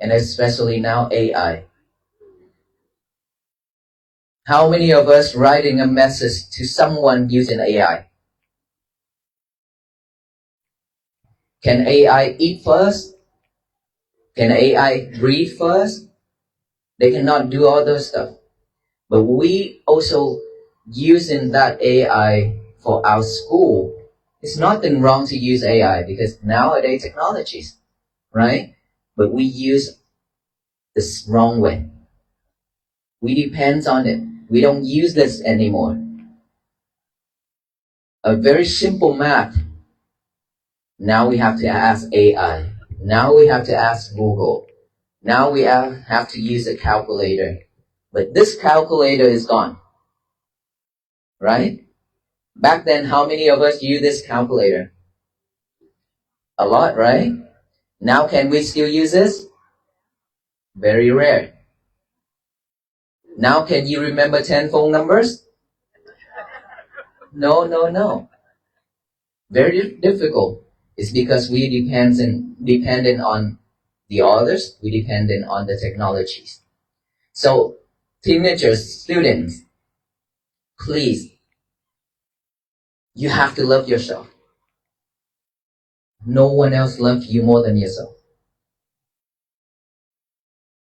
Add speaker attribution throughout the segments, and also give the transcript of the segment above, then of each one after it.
Speaker 1: and especially now AI. How many of us writing a message to someone using AI? Can AI eat first? Can AI breathe first? They cannot do all those stuff. But we also using that AI for our school. It's nothing wrong to use AI because nowadays technologies, right? But we use this wrong way. We depend on it. We don't use this anymore. A very simple math. Now we have to ask AI. Now we have to ask Google. Now we have to use a calculator. But this calculator is gone. Right? Back then, how many of us use this calculator? A lot, right? Now can we still use this? Very rare. Now can you remember 10 phone numbers? No. Very difficult. It's because we dependent on the others, we dependent on the technologies. So, teenagers, students, please, you have to love yourself. No one else loves you more than yourself.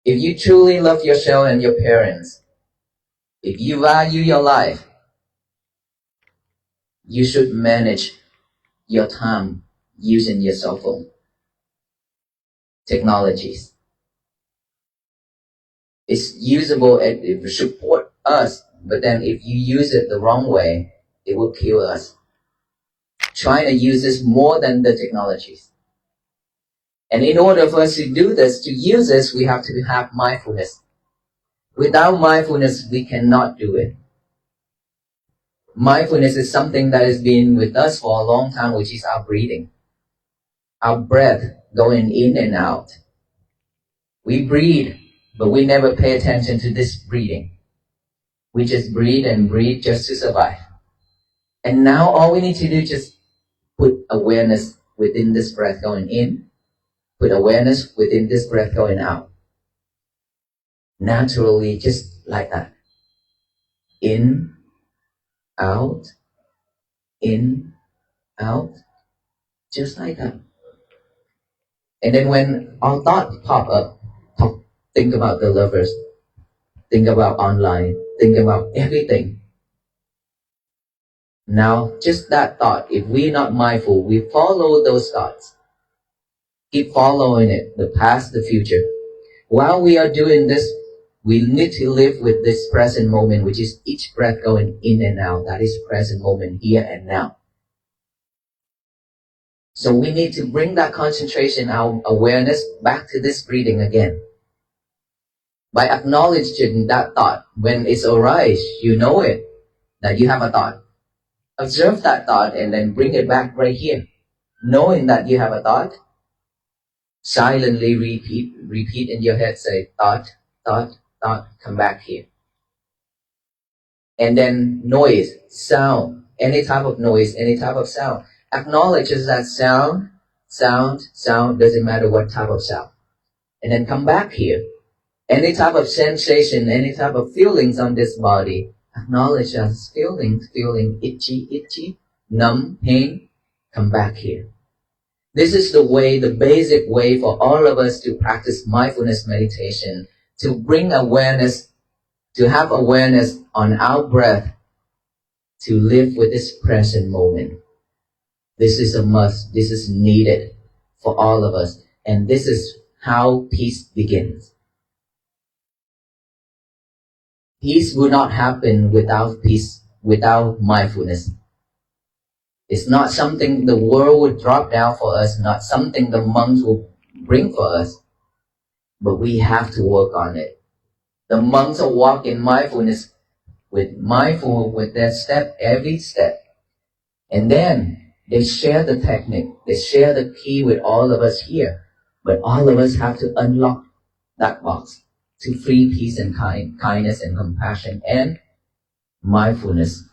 Speaker 1: If you truly love yourself and your parents, if you value your life, you should manage your time using your cell phone technologies. It's usable and it will support us, but then if you use it the wrong way, it will kill us. Trying to use this more than the technologies. And in order for us to do this, to use this, we have to have mindfulness. Without mindfulness, we cannot do it. Mindfulness is something that has been with us for a long time, which is our breathing. Our breath going in and out. We breathe, but we never pay attention to this breathing. We just breathe and breathe just to survive. And now all we need to do is just put awareness within this breath going in, put awareness within this breath going out. Naturally, just like that. In, out, just like that. And then when our thoughts pop up, think about the lovers, think about online, think about everything. Now, just that thought, if we're not mindful, we follow those thoughts. Keep following it, the past, the future. While we are doing this, we need to live with this present moment, which is each breath going in and out. That is present moment, here and now. So we need to bring that concentration, our awareness, back to this breathing again. By acknowledging that thought, when it's arise, you know it, that you have a thought. Observe that thought and then bring it back right here. Knowing that you have a thought, silently repeat in your head, say thought, come back here. And then noise, sound, any type of noise, any type of sound. Acknowledges that sound, doesn't matter what type of sound. And then come back here. Any type of sensation, any type of feelings on this body, acknowledge as feeling itchy, numb, pain, come back here. This is the way, the basic way for all of us to practice mindfulness meditation, to bring awareness, to have awareness on our breath, to live with this present moment. This is a must. This is needed for all of us. And this is how peace begins. Peace will not happen without peace, without mindfulness. It's not something the world would drop down for us, not something the monks will bring for us. But we have to work on it. The monks are walking mindfulness with their step, every step. And then they share the technique, they share the key with all of us here. But all of us have to unlock that box to free peace and kindness and compassion and mindfulness.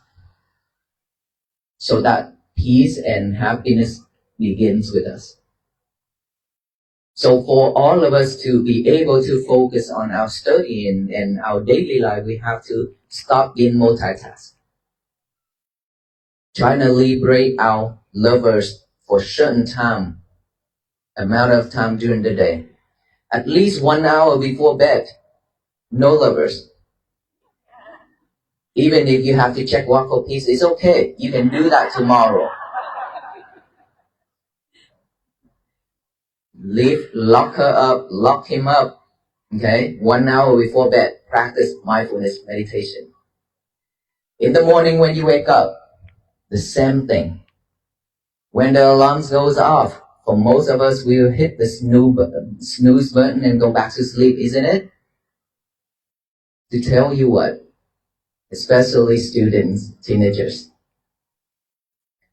Speaker 1: So that peace and happiness begins with us. So for all of us to be able to focus on our study and our daily life, we have to stop being multitask. Trying to liberate our lovers for certain time, amount of time during the day. At least 1 hour before bed. No lovers. Even if you have to check one for peace, it's okay. You can do that tomorrow. Lock her up, lock him up. Okay? 1 hour before bed, practice mindfulness meditation. In the morning when you wake up, the same thing. When the alarms goes off, for most of us, we'll hit the snooze button and go back to sleep, isn't it? To tell you what, especially students, teenagers,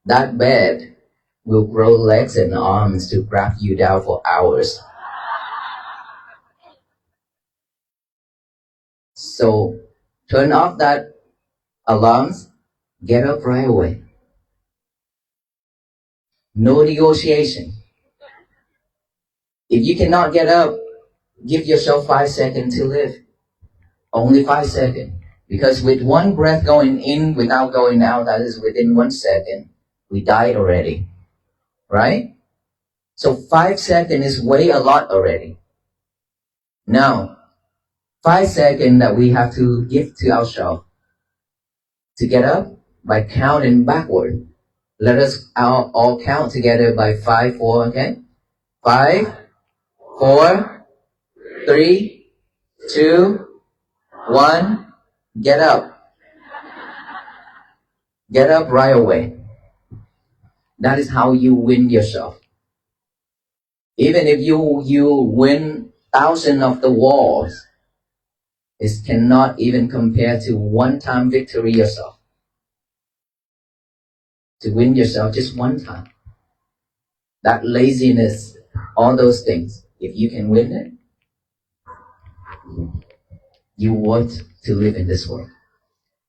Speaker 1: that bed will grow legs and arms to grab you down for hours. So turn off that alarms, get up right away. No negotiation. If you cannot get up, give yourself 5 seconds to live. Only 5 seconds. Because with one breath going in without going out, that is within 1 second, we died already. Right? So 5 seconds is way a lot already. Now, 5 seconds that we have to give to ourselves to get up by counting backward. Let us all count together by 5, 4, okay? 5, 4, 3, 2, 1. Get up. Get up right away. That is how you win yourself. Even if you win thousands of the wars, it cannot even compare to one-time victory yourself. To win yourself just one time. That laziness, all those things, if you can win it, you want to live in this world.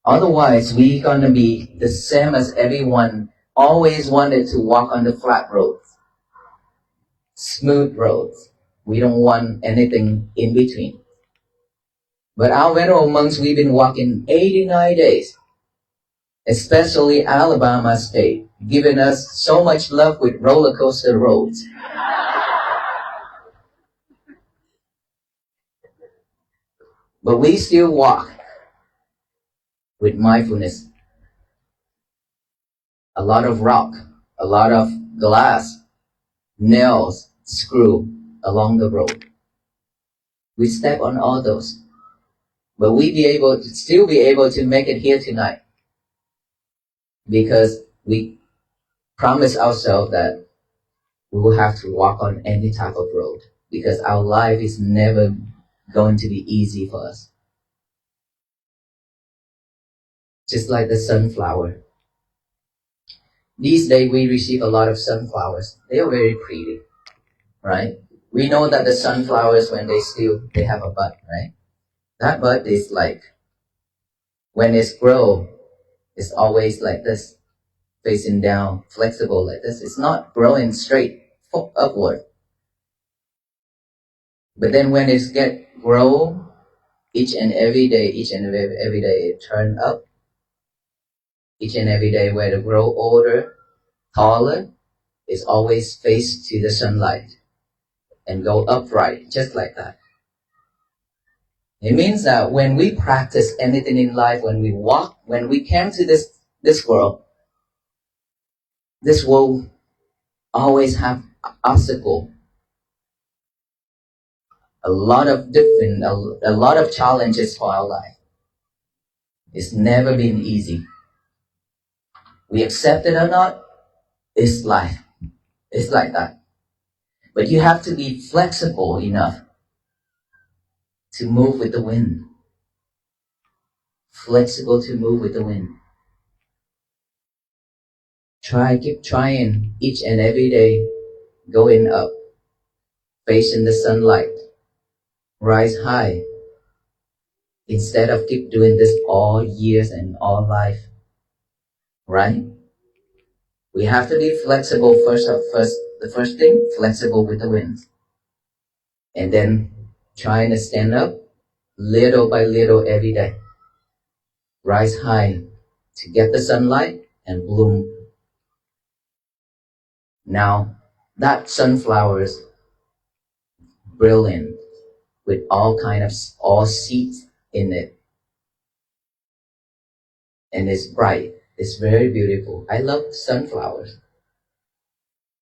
Speaker 1: Otherwise, we're gonna be the same as everyone always wanted to walk on the flat roads, smooth roads. We don't want anything in between. But our venerable monks, we've been walking 89 days, especially Alabama State, giving us so much love with roller coaster roads. But we still walk with mindfulness. A lot of rock, a lot of glass, nails, screw along the road. We step on all those. But we still be able to make it here tonight. Because we promise ourselves that we will have to walk on any type of road. Because our life is never going to be easy for us. Just like the sunflower. These days we receive a lot of sunflowers. They are very pretty, right? We know that the sunflowers, when they have a bud, right? That bud is like, when it's grow, it's always like this, facing down, flexible like this. It's not growing straight upward. But then when it grow, each and every day, it turn up. Each and every day where it grow older, taller, is always face to the sunlight and go upright, just like that. It means that when we practice anything in life, when we walk, when we came to this world always have obstacle, a lot of challenges for our life. It's never been easy. We accept it or not, it's life. It's like that. But you have to be flexible enough to move with the wind. Flexible to move with the wind. Keep trying each and every day, going up, facing the sunlight, rise high, instead of keep doing this all years and all life, right? We have to be flexible the first thing, flexible with the wind. and then trying to stand up little by little every day. Rise high to get the sunlight and bloom. Now, that sunflower is brilliant with all seeds in it. And it's bright. It's very beautiful. I love sunflowers.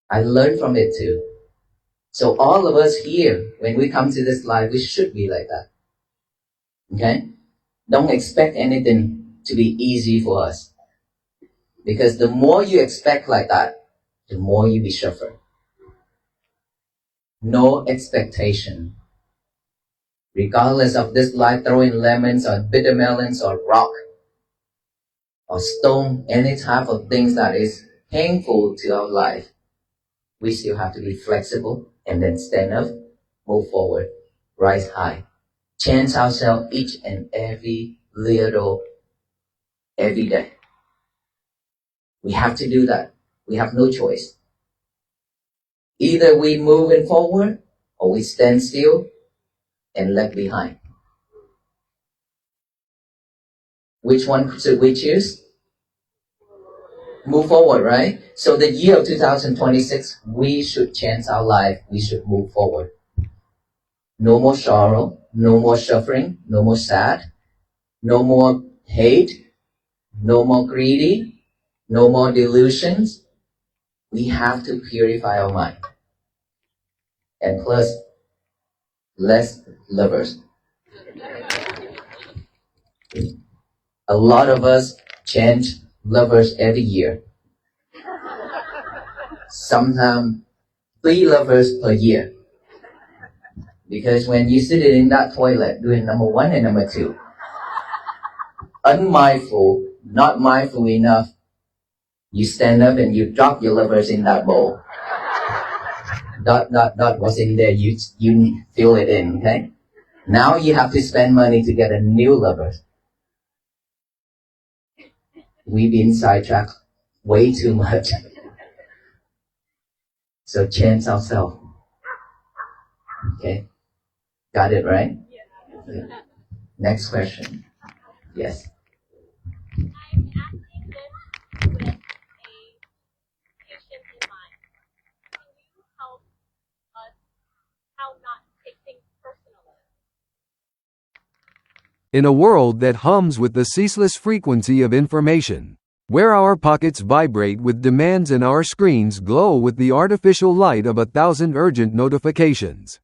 Speaker 1: I learn from it too. So all of us here, when we come to this life, we should be like that. Okay? Don't expect anything to be easy for us. Because the more you expect like that, the more you will suffer. No expectation. Regardless of this life throwing lemons or bitter melons or rock or stone, any type of things that is painful to our life, we still have to be flexible and then stand up, move forward, rise high. Change ourselves each and every day. We have to do that. We have no choice. Either we moving forward or we stand still and left behind. Which one should we choose? Move forward, right? So the year of 2026, we should change our life. We should move forward. No more sorrow, no more suffering, no more sad, no more hate, no more greedy, no more delusions. We have to purify our mind. And plus, less lovers. A lot of us change lovers every year. Sometimes 3 lovers per year. Because when you sit in that toilet doing number 1 and number 2, unmindful, not mindful enough, you stand up and you drop your lovers in that bowl. Dot was in there, you fill it in, okay? Now you have to spend money to get a new lover. We've been sidetracked way too much. So change ourselves. Okay? Got it, right? Yeah. Next question. Yes.
Speaker 2: I'm asking this with a patient in mind. Can you help us how not to take things personally?
Speaker 3: In a world that hums with the ceaseless frequency of information, where our pockets vibrate with demands and our screens glow with the artificial light of 1,000 urgent notifications,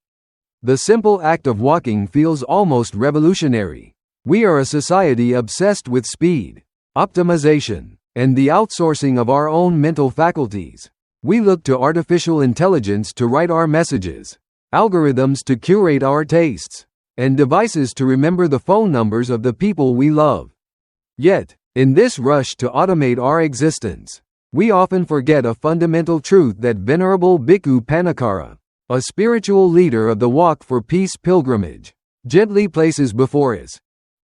Speaker 3: the simple act of walking feels almost revolutionary. We are a society obsessed with speed, optimization, and the outsourcing of our own mental faculties. We look to artificial intelligence to write our messages, algorithms to curate our tastes, and devices to remember the phone numbers of the people we love. Yet, in this rush to automate our existence, we often forget a fundamental truth that Venerable Bhikkhu Panikkara, a spiritual leader of the Walk for Peace pilgrimage, gently places before us.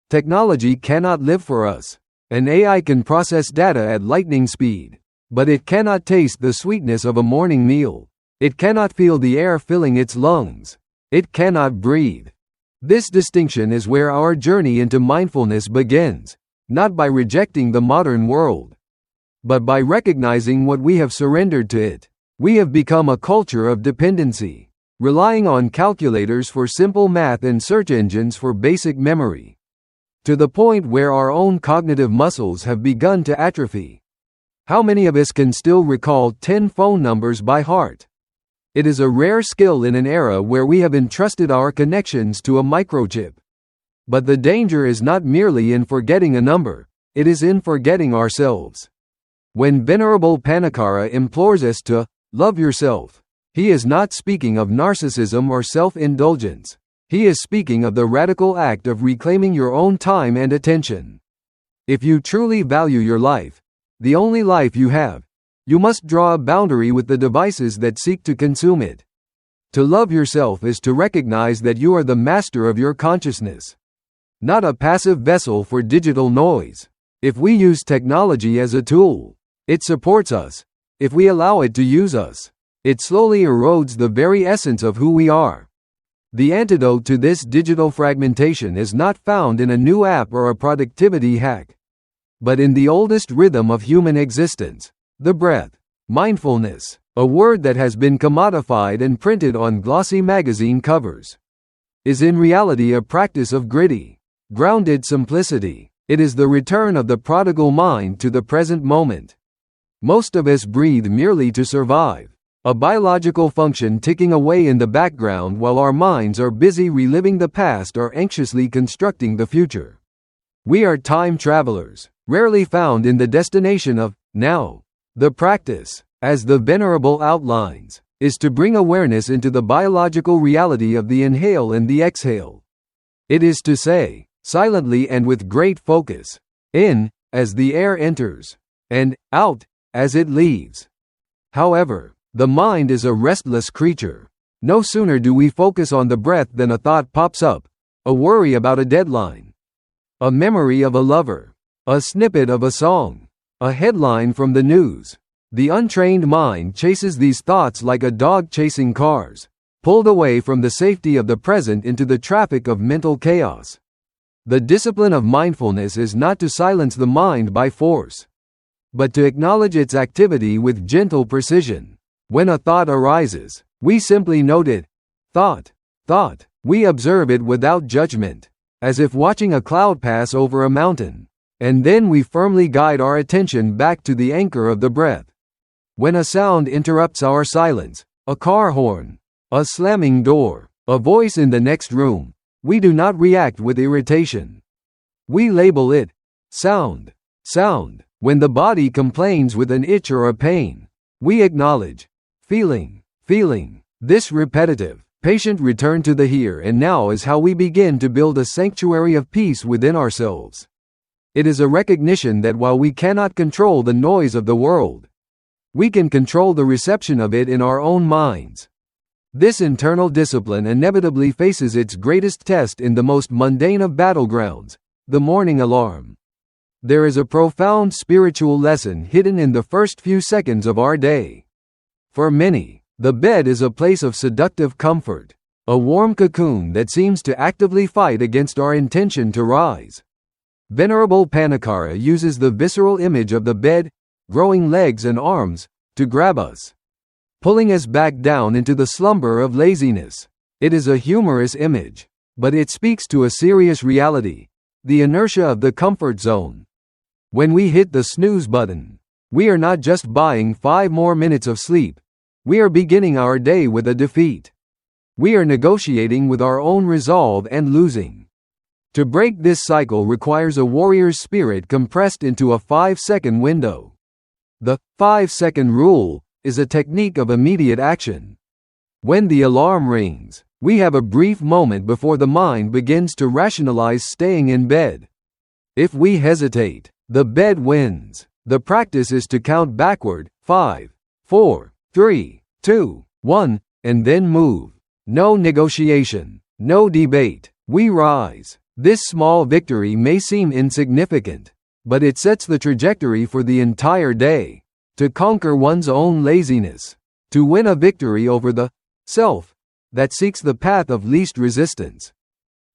Speaker 3: Technology cannot live for us. An AI can process data at lightning speed, but it cannot taste the sweetness of a morning meal. It cannot feel the air filling its lungs. It cannot breathe. This distinction is where our journey into mindfulness begins, not by rejecting the modern world, but by recognizing what we have surrendered to it. We have become a culture of dependency, relying on calculators for simple math and search engines for basic memory, to the point where our own cognitive muscles have begun to atrophy. How many of us can still recall 10 phone numbers by heart? It is a rare skill in an era where we have entrusted our connections to a microchip. But the danger is not merely in forgetting a number, it is in forgetting ourselves. When Venerable Panikkara implores us to love yourself, he is not speaking of narcissism or self-indulgence. He is speaking of the radical act of reclaiming your own time and attention. If you truly value your life, the only life you have, you must draw a boundary with the devices that seek to consume it. To love yourself is to recognize that you are the master of your consciousness, not a passive vessel for digital noise. If we use technology as a tool, it supports us. If we allow it to use us, it slowly erodes the very essence of who we are. The antidote to this digital fragmentation is not found in a new app or a productivity hack, but in the oldest rhythm of human existence, the breath. Mindfulness, a word that has been commodified and printed on glossy magazine covers, is in reality a practice of gritty, grounded simplicity. It is the return of the prodigal mind to the present moment. Most of us breathe merely to survive, a biological function ticking away in the background while our minds are busy reliving the past or anxiously constructing the future. We are time travelers, rarely found in the destination of now. The practice, as the Venerable outlines, is to bring awareness into the biological reality of the inhale and the exhale. It is to say, silently and with great focus, in, as the air enters, and out, as it leaves. However, the mind is a restless creature. No sooner do we focus on the breath than a thought pops up, a worry about a deadline, a memory of a lover, a snippet of a song, a headline from the news. The untrained mind chases these thoughts like a dog chasing cars, pulled away from the safety of the present into the traffic of mental chaos. The discipline of mindfulness is not to silence the mind by force, but to acknowledge its activity with gentle precision. When a thought arises, we simply note it. Thought. We observe it without judgment, as if watching a cloud pass over a mountain, and then we firmly guide our attention back to the anchor of the breath. When a sound interrupts our silence, a car horn, a slamming door, a voice in the next room, we do not react with irritation. We label it sound. When the body complains with an itch or a pain, we acknowledge feeling. This repetitive, patient return to the here and now is how we begin to build a sanctuary of peace within ourselves. It is a recognition that while we cannot control the noise of the world, we can control the reception of it in our own minds. This internal discipline inevitably faces its greatest test in the most mundane of battlegrounds, the morning alarm. There is a profound spiritual lesson hidden in the first few seconds of our day. For many, the bed is a place of seductive comfort, a warm cocoon that seems to actively fight against our intention to rise. Venerable Panikkara uses the visceral image of the bed, growing legs and arms, to grab us, pulling us back down into the slumber of laziness. It is a humorous image, but it speaks to a serious reality, the inertia of the comfort zone. When we hit the snooze button, we are not just buying 5 more minutes of sleep, we are beginning our day with a defeat. We are negotiating with our own resolve and losing. To break this cycle requires a warrior's spirit compressed into a 5-second window. The 5-second rule is a technique of immediate action. When the alarm rings, we have a brief moment before the mind begins to rationalize staying in bed. If we hesitate, the bed wins. The practice is to count backward, 5, 4, 3, 2, 1, and then move. No negotiation, no debate. We rise. This small victory may seem insignificant, but it sets the trajectory for the entire day. To conquer one's own laziness, to win a victory over the self that seeks the path of least resistance,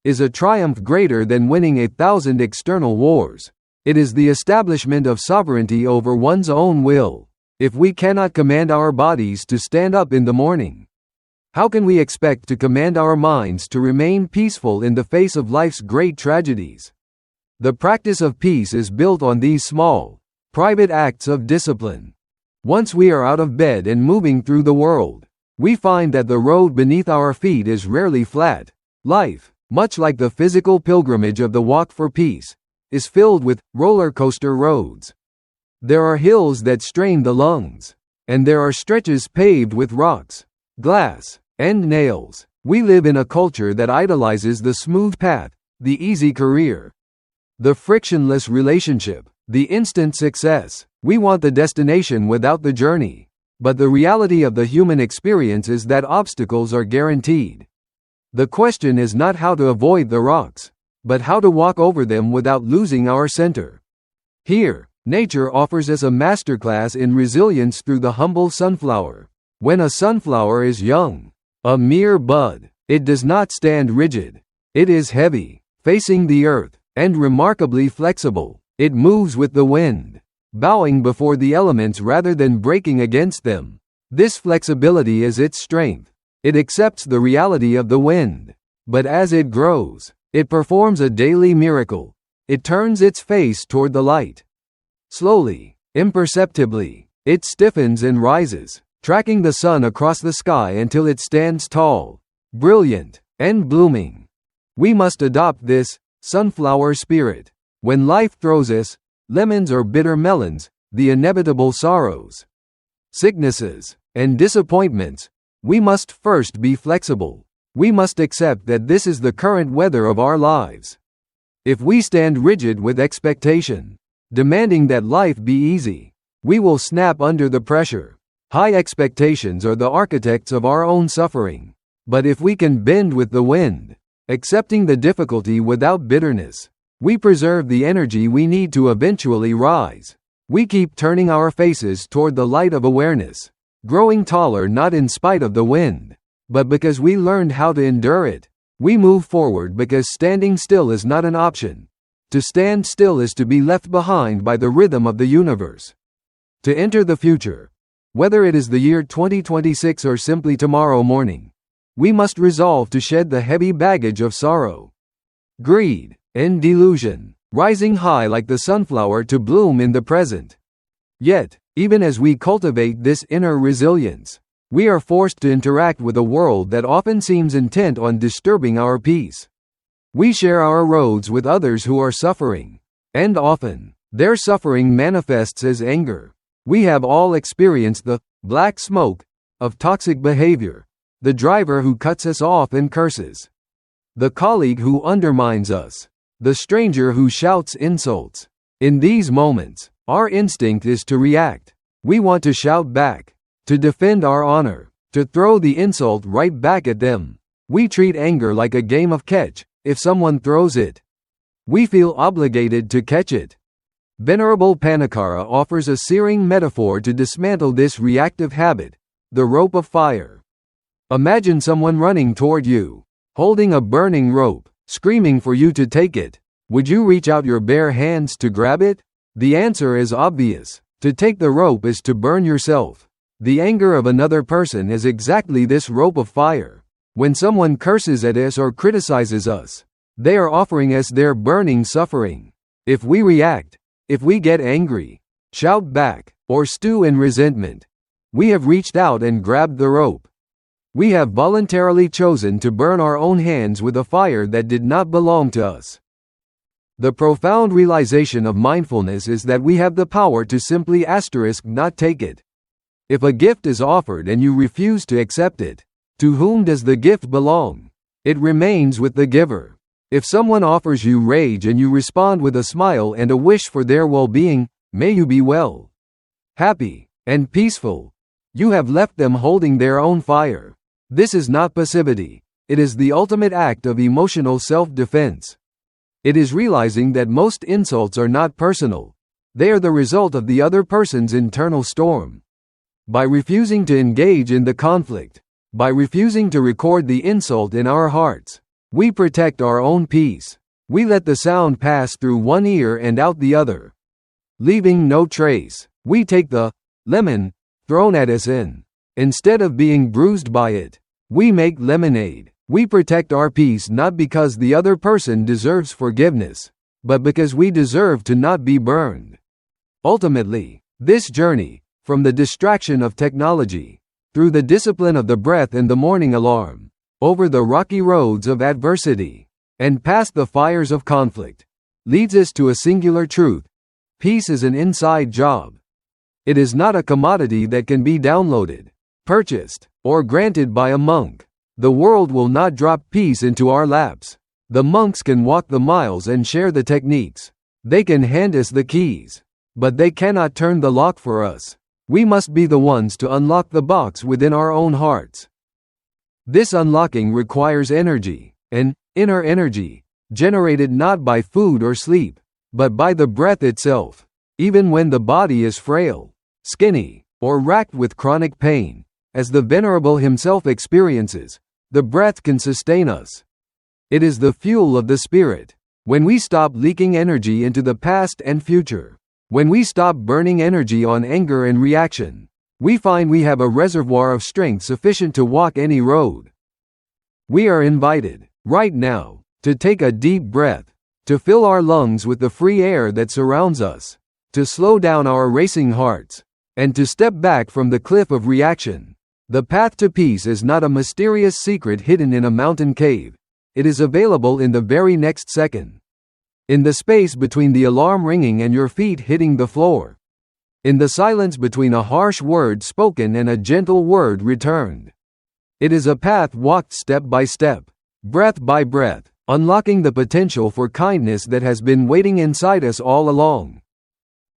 Speaker 3: is a triumph greater than winning 1,000 external wars. It is the establishment of sovereignty over one's own will. If we cannot command our bodies to stand up in the morning, how can we expect to command our minds to remain peaceful in the face of life's great tragedies? The practice of peace is built on these small, private acts of discipline. Once we are out of bed and moving through the world, we find that the road beneath our feet is rarely flat. Life, much like the physical pilgrimage of the Walk for Peace, is filled with roller coaster roads. There are hills that strain the lungs, and there are stretches paved with rocks, glass, and nails. We live in a culture that idolizes the smooth path, the easy career, the frictionless relationship, the instant success. We want the destination without the journey. But the reality of the human experience is that obstacles are guaranteed. The question is not how to avoid the rocks, but how to walk over them without losing our center. Here, nature offers us a masterclass in resilience through the humble sunflower. When a sunflower is young, a mere bud, It does not stand rigid. It is heavy, facing the earth, and remarkably flexible. It moves with the wind, bowing before the elements rather than breaking against them. This flexibility is its strength. It accepts the reality of the wind. But as it grows, it performs a daily miracle. It turns its face toward the light. Slowly, imperceptibly, it stiffens and rises, tracking the sun across the sky until it stands tall, brilliant, and blooming. We must adopt this sunflower spirit. When life throws us lemons or bitter melons, the inevitable sorrows, sicknesses, and disappointments, we must first be flexible. We must accept that this is the current weather of our lives. If we stand rigid with expectation, demanding that life be easy, we will snap under the pressure. High expectations are the architects of our own suffering. But if we can bend with the wind, accepting the difficulty without bitterness, we preserve the energy we need to eventually rise. We keep turning our faces toward the light of awareness, growing taller not in spite of the wind, but because we learned how to endure it. We move forward because standing still is not an option. To stand still is to be left behind by the rhythm of the universe. To enter the future, whether it is the year 2026 or simply tomorrow morning, we must resolve to shed the heavy baggage of sorrow, greed, and delusion, rising high like the sunflower to bloom in the present. Yet, even as we cultivate this inner resilience, we are forced to interact with a world that often seems intent on disturbing our peace. We share our roads with others who are suffering, and often, their suffering manifests as anger. We have all experienced the black smoke of toxic behavior, the driver who cuts us off and curses, the colleague who undermines us, the stranger who shouts insults. In these moments, our instinct is to react. We want to shout back, to defend our honor, to throw the insult right back at them. We treat anger like a game of catch. If someone throws it, we feel obligated to catch it. Venerable Panikara offers a searing metaphor to dismantle this reactive habit: the rope of fire. Imagine someone running toward you, holding a burning rope, screaming for you to take it. Would you reach out your bare hands to grab it? The answer is obvious. To take the rope is to burn yourself. The anger of another person is exactly this rope of fire. When someone curses at us or criticizes us, they are offering us their burning suffering. If we react, if we get angry, shout back, or stew in resentment, we have reached out and grabbed the rope. We have voluntarily chosen to burn our own hands with a fire that did not belong to us. The profound realization of mindfulness is that we have the power to simply not take it. If a gift is offered and you refuse to accept it, to whom does the gift belong? It remains with the giver. If someone offers you rage and you respond with a smile and a wish for their well-being, may you be well, happy, and peaceful, you have left them holding their own fire. This is not passivity. It is the ultimate act of emotional self-defense. It is realizing that most insults are not personal. They are the result of the other person's internal storm. By refusing to engage in the conflict, by refusing to record the insult in our hearts, we protect our own peace. We let the sound pass through one ear and out the other, leaving no trace. We take the lemon thrown at us instead of being bruised by it, we make lemonade. We protect our peace not because the other person deserves forgiveness, but because we deserve to not be burned. Ultimately, this journey, from the distraction of technology, through the discipline of the breath and the morning alarm, over the rocky roads of adversity, and past the fires of conflict, leads us to a singular truth: peace is an inside job. It is not a commodity that can be downloaded, purchased, or granted by a monk. The world will not drop peace into our laps. The monks can walk the miles and share the techniques. They can hand us the keys, but they cannot turn the lock for us. We must be the ones to unlock the box within our own hearts. This unlocking requires energy, an inner energy, generated not by food or sleep, but by the breath itself. Even when the body is frail, skinny, or racked with chronic pain, as the Venerable himself experiences, The breath can sustain us. It is the fuel of the spirit. When we stop leaking energy into the past and future, when we stop burning energy on anger and reaction, we find we have a reservoir of strength sufficient to walk any road. We are invited, right now, to take a deep breath, to fill our lungs with the free air that surrounds us, to slow down our racing hearts, and to step back from the cliff of reaction. The path to peace is not a mysterious secret hidden in a mountain cave. It is available in the very next second. In the space between the alarm ringing and your feet hitting the floor. In the silence between a harsh word spoken and a gentle word returned. It is a path walked step by step, breath by breath, unlocking the potential for kindness that has been waiting inside us all along.